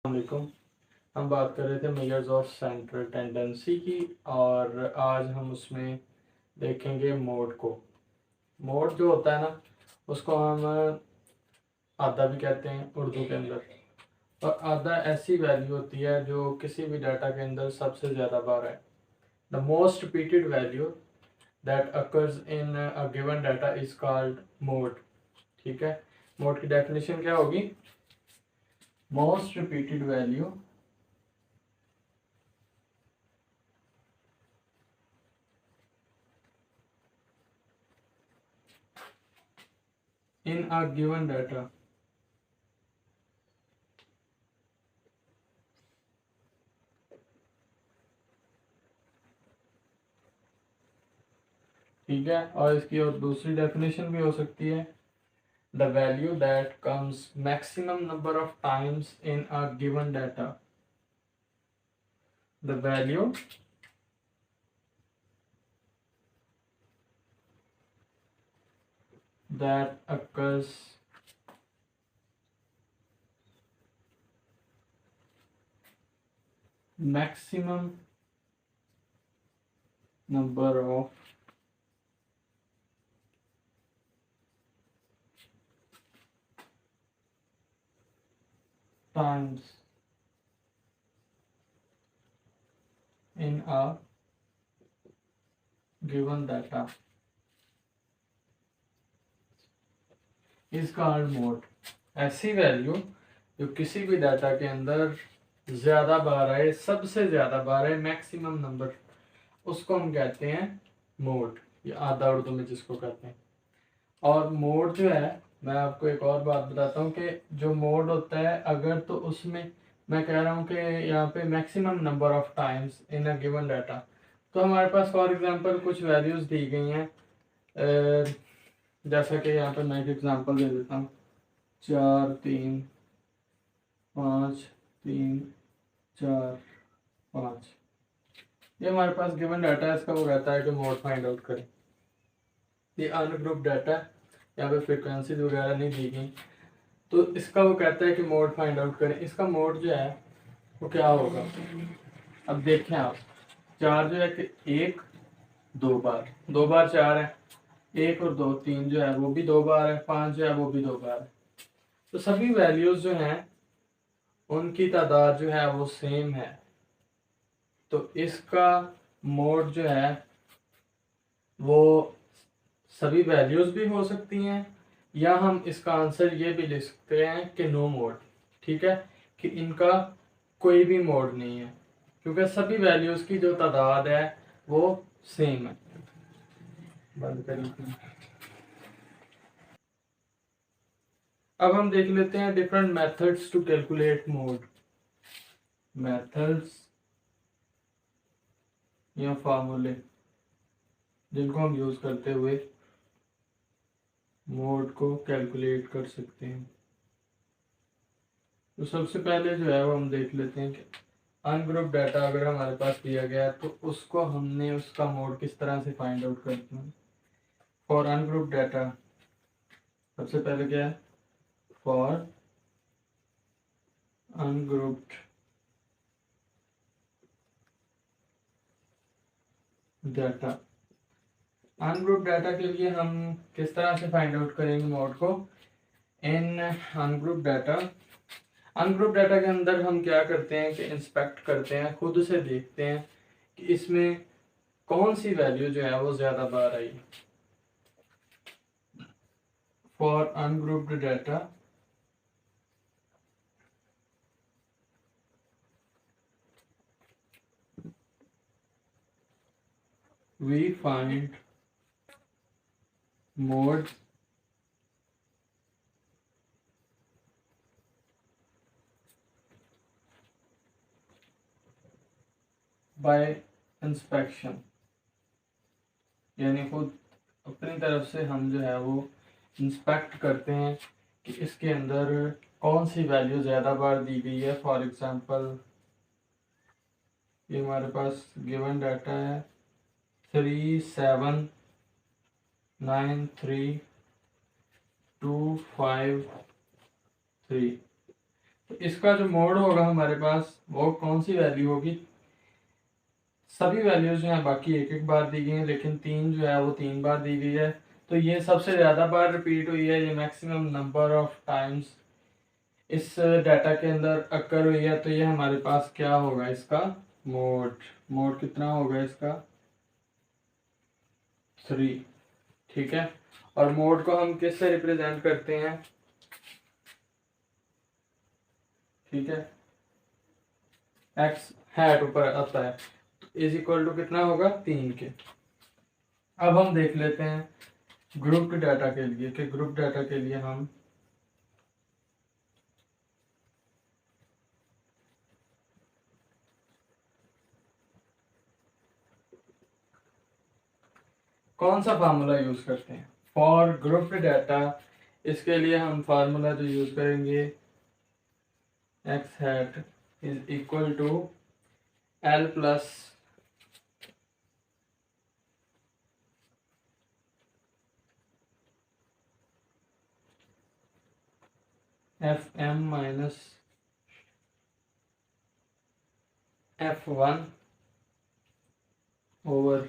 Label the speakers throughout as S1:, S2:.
S1: वालेकुम। हम बात कर रहे थे मेजर्स ऑफ सेंट्रल टेंडेंसी की और आज हम उसमें देखेंगे मोड को। मोड जो होता है ना, उसको हम आधा भी कहते हैं उर्दू के अंदर। और आधा ऐसी वैल्यू होती है जो किसी भी डाटा के अंदर सबसे ज़्यादा बार है। The most repeated value that occurs in a given data is called mode. ठीक है, मोड की डेफिनेशन क्या होगी? Most repeated value in a given data ठीक है। और इसकी और दूसरी डेफिनेशन भी हो सकती है, the value that comes maximum number of times in a given data. The value that occurs maximum number of times in a given data is called mode। ऐसी वैल्यू जो किसी भी डाटा के अंदर ज्यादा बार आए, सबसे ज्यादा बार आए, मैक्सिमम नंबर, उसको हम कहते हैं मोड, या आधा उर्दू में जिसको कहते हैं। और मोड जो है, मैं आपको एक और बात बताता हूँ कि जो मोड होता है, अगर तो उसमें मैं कह रहा हूँ कि यहाँ पे maximum number of times in a given data, तो हमारे पास फॉर एग्जांपल कुछ वैल्यूज दी गई हैं। जैसा कि यहाँ पे मैं एक एग्जांपल दे देता हूँ, 4 3 5 3 4 5। ये हमारे पास गिवन डाटा है, इसका वो कहता है कि मोड फाइंड आउट करें। ये अनग्रुप डाटा, यहाँ पे फ्रिक्वेंसीज वगैरह नहीं दी गई, तो इसका वो कहता है कि मोड फाइंड आउट करें। इसका मोड जो है वो क्या होगा, अब देखें आप। 4 जो है कि 1 2 बार, 2 बार 4 है, 1 और 2 3 जो है वो भी 2 बार है, 5 जो है वो भी 2 बार है। तो सभी वैल्यूज जो हैं उनकी तादाद जो है वो सेम है। तो इसका मोड जो है वो सभी वैल्यूज भी हो सकती हैं, या हम इसका आंसर ये भी लिख सकते हैं कि नो मोड। ठीक है, कि इनका कोई भी मोड नहीं है, क्योंकि सभी वैल्यूज की जो तादाद है वो सेम है। बंद करिए। अब हम देख लेते हैं different methods to calculate mode. Methods या फार्मूले जिनको हम यूज करते हुए मोड को कैलकुलेट कर सकते हैं। तो सबसे पहले जो है वो हम देख लेते हैं कि अनग्रुप डाटा अगर हमारे पास दिया गया है तो उसको हमने उसका मोड किस तरह से फाइंड आउट करते हैं। फॉर अनग्रुप डाटा सबसे पहले क्या है, for ungrouped data. Ungroup data के लिए हम किस तरह से फाइंड आउट करेंगे मोड को? इन अनग्रुप डाटा, अनग्रुप डाटा के अंदर हम क्या करते हैं कि इंस्पेक्ट करते हैं, खुद से देखते हैं कि इसमें कौन सी वैल्यू जो है वो ज्यादा बार आई। For ungrouped data we find mode by inspection, यानी खुद अपनी तरफ से हम जो है वो इंस्पेक्ट करते हैं कि इसके अंदर कौन सी वैल्यू ज़्यादा बार दी गई है। फॉर एग्जांपल ये हमारे पास गिवन डाटा है 3 7 9 3 2 5 3। तो इसका जो मोड होगा हमारे पास वो कौन सी वैल्यू होगी, सभी वैल्यूज जो हैं बाकी एक एक बार दी गई हैं, लेकिन 3 जो है वो 3 बार दी गई है। तो ये सबसे ज़्यादा बार रिपीट हुई है, ये मैक्सिमम नंबर ऑफ टाइम्स इस डाटा के अंदर अकर हुई है। तो ये हमारे पास क्या होगा, इसका मोड। मोड कितना होगा इसका, 3। ठीक है, और मोड को हम किससे रिप्रेजेंट करते हैं, ठीक है, एक्स हैट ऊपर आता है, इज इक्वल टू कितना होगा, 3 के। अब हम देख लेते हैं ग्रुप डाटा के लिए कि ग्रुप डाटा के लिए हम कौन सा फार्मूला यूज करते हैं फॉर ग्रुप डाटा। इसके लिए हम फार्मूला जो यूज करेंगे, X hat is equal to L plus F M minus F1 over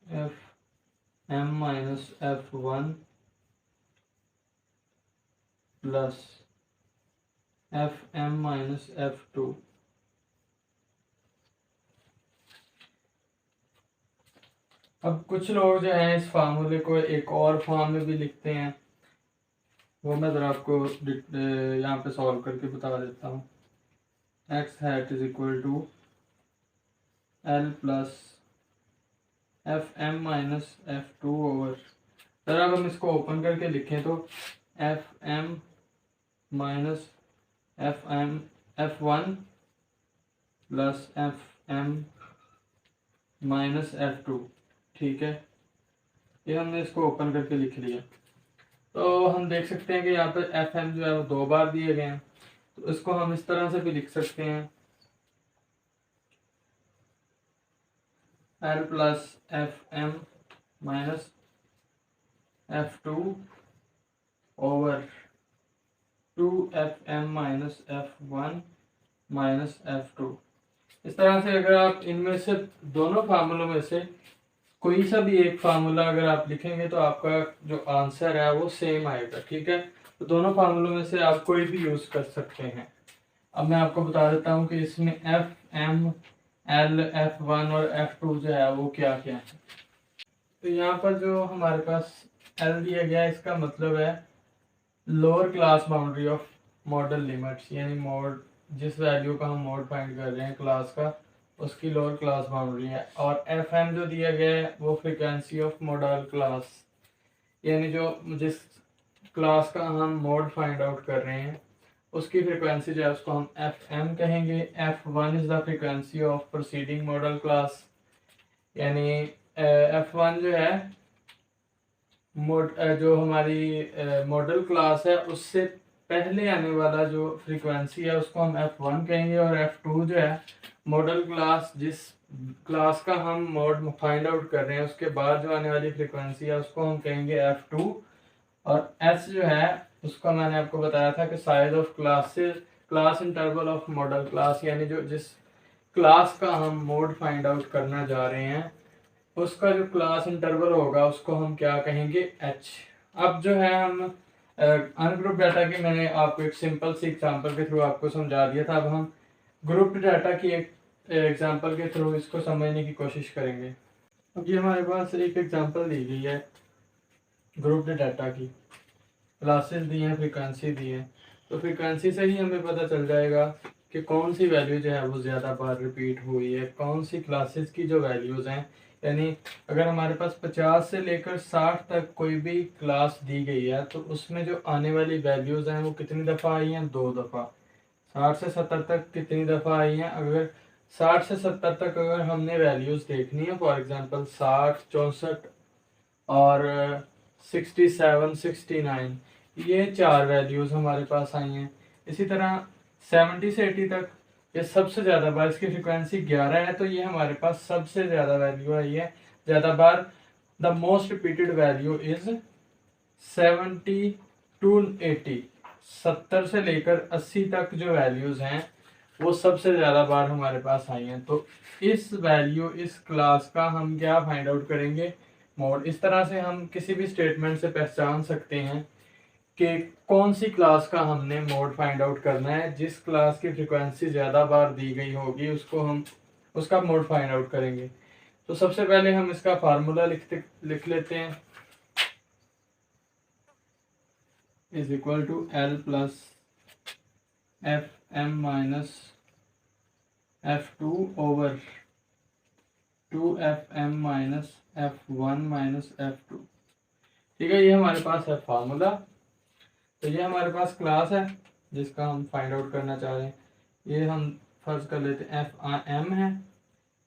S1: Fm minus F1 plus Fm minus F2। अब कुछ लोग जो हैं इस फार्मूले को एक और फॉर्म में भी लिखते हैं, वो मैं ज़रा आपको यहाँ पे सॉल्व करके बता देता हूँ। X hat is equal to L plus F M minus F two over, ज़रा अगर हम इसको ओपन करके लिखें तो F M minus F1 plus Fm minus F2। ठीक है, ये हमने इसको ओपन करके लिख लिया। तो हम देख सकते हैं कि यहाँ पे Fm जो है वो 2 बार दिए गए हैं, तो इसको हम इस तरह से भी लिख सकते हैं, L plus Fm minus F2 over 2Fm minus F1 minus F2। इस तरह से अगर आप इनमें से दोनों फार्मूलों में से कोई सा भी एक फार्मूला अगर आप लिखेंगे तो आपका जो आंसर है वो सेम आएगा। ठीक है, तो दोनों फार्मूलों में से आप कोई भी यूज कर सकते हैं। अब मैं आपको बता देता हूँ कि इसमें एफ एम एल F1 और F2 जो है वो क्या क्या है। तो यहाँ पर जो हमारे पास एल दिया गया है, इसका मतलब है lower class boundary of model limits, यानी मोड जिस वैल्यू का हम मोड फाइंड कर रहे हैं क्लास का, उसकी लोअर क्लास बाउंड्री है। और एफ एम जो दिया गया है वो फ्रीक्वेंसी ऑफ मॉडल क्लास, यानी जो जिस क्लास का हम मोड फाइंड आउट कर रहे हैं उसकी फ्रीक्वेंसी जो है उसको हम एफ एम कहेंगे। F1 is the frequency of proceeding model class, यानी F1 जो है जो हमारी मॉडल क्लास है उससे पहले आने वाला जो फ्रीक्वेंसी है उसको हम F1 कहेंगे। और F2 जो है मॉडल क्लास, जिस क्लास का हम मोड फाइंड आउट कर रहे हैं उसके बाद जो आने वाली फ्रीक्वेंसी है उसको हम कहेंगे F2। और S जो है उसका मैंने आपको बताया था कि size of class interval of model class, यानी जो जिस क्लास का हम मोड फाइंड आउट करना जा रहे हैं उसका जो क्लास इंटरवल होगा उसको हम क्या कहेंगे, H। अब जो है हम अनग्रुप डाटा की मैंने आपको एक सिंपल सी एग्जांपल के थ्रू आपको समझा दिया था। अब हम ग्रुप डाटा की एक एग्जांपल के थ्रू इसको समझने की कोशिश करेंगे। अब ये हमारे पास एक एग्जांपल दी गई है ग्रुप डाटा की, क्लासेस दी हैं, फ्रीक्वेंसी दी है। तो फ्रीक्वेंसी से ही हमें पता चल जाएगा कि कौन सी वैल्यू जो है वो ज़्यादा बार रिपीट हुई है, कौन सी क्लासेस की जो वैल्यूज़ हैं। यानी अगर हमारे पास 50 से लेकर 60 तक कोई भी क्लास दी गई है तो उसमें जो आने वाली वैल्यूज़ हैं वो कितनी दफ़ा आई हैं, 2 दफ़ा। 60 से 70 तक कितनी दफ़ा आई हैं, अगर 60 से 70 तक अगर हमने वैल्यूज़ देखनी है, फॉर एग्जांपल 60, 64 और 67, 69, ये 4 वैल्यूज़ हमारे पास आई हैं। इसी तरह 70 से 80 तक ये सबसे ज़्यादा बार, इसकी फ्रिक्वेंसी 11 है, तो ये हमारे पास सबसे ज़्यादा वैल्यू आई है, ज़्यादा बार। The most repeated value is 70 to 80। 70 से लेकर 80 तक जो वैल्यूज हैं वो सबसे ज़्यादा बार हमारे पास आई हैं। तो इस वैल्यू, इस क्लास का हम क्या फाइंड आउट करेंगे, मोड। इस तरह से हम किसी भी स्टेटमेंट से पहचान सकते हैं कि कौन सी क्लास का हमने मोड फाइंड आउट करना है। जिस क्लास की फ्रिक्वेंसी ज़्यादा बार दी गई होगी उसको हम उसका मोड फाइंड आउट करेंगे। तो सबसे पहले हम इसका फार्मूला लिख लेते हैं, is equal to L plus F M minus F2 over 2FM minus F1 minus F2। ठीक है, ये हमारे पास है फार्मूला। तो ये हमारे पास क्लास है जिसका हम फाइंड आउट करना चाह रहे हैं। ये हम फर्ज कर लेते हैं FM है।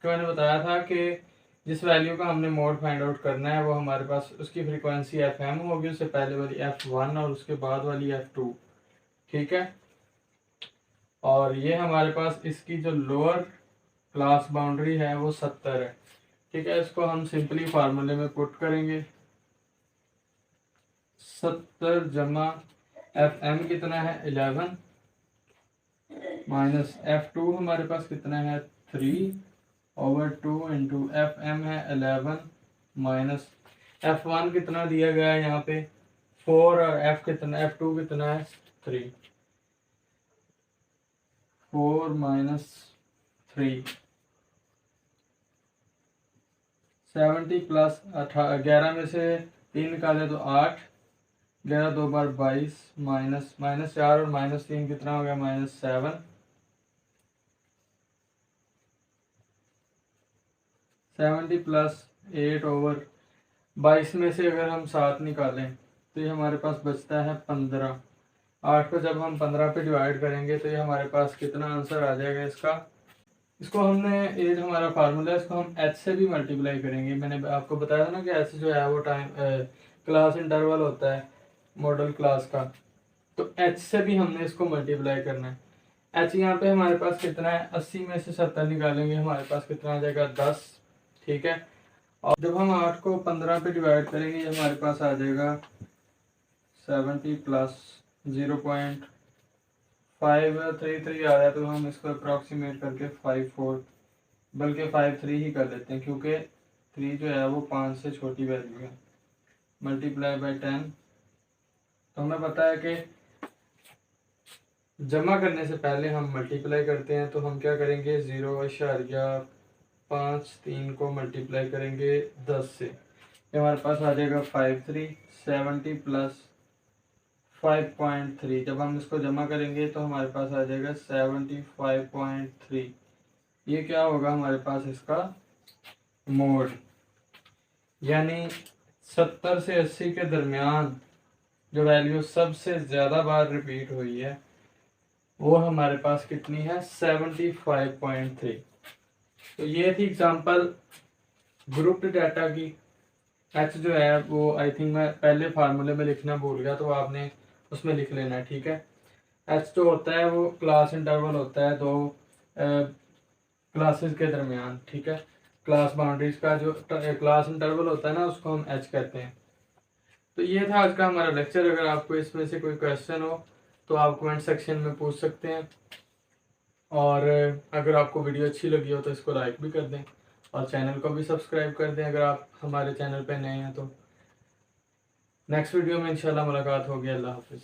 S1: तो मैंने बताया था कि जिस वैल्यू का हमने मोड फाइंड आउट करना है वो हमारे पास उसकी फ्रीक्वेंसी FM होगी, उससे पहले वाली F1 और उसके बाद वाली F2। ठीक है, और ये हमारे पास इसकी जो लोअर क्लास बाउंड्री है वो 70 है। ठीक है, इसको हम सिंपली फार्मूले में पुट करेंगे। 70 जमा FM कितना है 11 माइनस F2 हमारे पास कितना है 3 ओवर 2 इंटू FM है 11 माइनस F1 कितना दिया गया है यहाँ पे 4 और F2 कितना है 3। 4 माइनस 3 70 प्लस 11 में से 3 निकाले तो 8, 11 2 बार 22 माइनस 4 और -3 कितना हो गया -7। 70 प्लस 8 ओवर 22 में से अगर हम 7 निकालें तो ये हमारे पास बचता है 15। 8 को जब हम 15 पे डिवाइड करेंगे तो ये हमारे पास कितना आंसर आ जाएगा इसका। इसको हमने, ये जो हमारा फार्मूला है इसको हम h से भी मल्टीप्लाई करेंगे। मैंने आपको बताया था ना कि h जो है वो टाइम क्लास इंटरवल होता है मॉडल क्लास का, तो h से भी हमने इसको मल्टीप्लाई करना है। h यहाँ पे हमारे पास कितना है, 80 में से 70 निकालेंगे हमारे पास कितना आ जाएगा 10। ठीक है, और जब हम 8 को 15 पे डिवाइड करेंगे हमारे पास आ जाएगा 70 प्लस 0.533 आ रहा है, तो हम इसको अप्रॉक्सीमेट करके 54 बल्कि 53 ही कर लेते हैं क्योंकि 3 जो है वो 5 से छोटी वैल्यू है। मल्टीप्लाई बाय 10, तो हमें पता है कि जमा करने से पहले हम मल्टीप्लाई करते हैं। तो हम क्या करेंगे 0.53 को मल्टीप्लाई करेंगे 10 से, ये हमारे पास आ जाएगा 53। 70 प्लस 5.3, जब हम इसको जमा करेंगे तो हमारे पास आ जाएगा 75.3। ये क्या होगा हमारे पास इसका मोड, यानी 70 से 80 के दरमियान जो वैल्यू सबसे ज़्यादा बार रिपीट हुई है वो हमारे पास कितनी है 75.3। तो ये थी एग्जांपल ग्रुप्ड डाटा की। h जो है वो आई थिंक मैं पहले फार्मूले में लिखना भूल गया, तो आपने उसमें लिख लेना है। ठीक है, h जो होता है वो क्लास इंटरवल होता है दो क्लासेस के दरमियान। ठीक है, क्लास बाउंड्रीज का जो क्लास इंटरवल होता है ना उसको हम h कहते हैं। तो ये था आज का हमारा लेक्चर। अगर आपको इसमें से कोई क्वेश्चन हो तो आप कमेंट सेक्शन में पूछ सकते हैं, और अगर आपको वीडियो अच्छी लगी हो तो इसको लाइक भी कर दें और चैनल को भी सब्सक्राइब कर दें अगर आप हमारे चैनल पे नए हैं। तो नेक्स्ट वीडियो में इंशाल्लाह मुलाकात होगी। अल्लाह हाफिज़।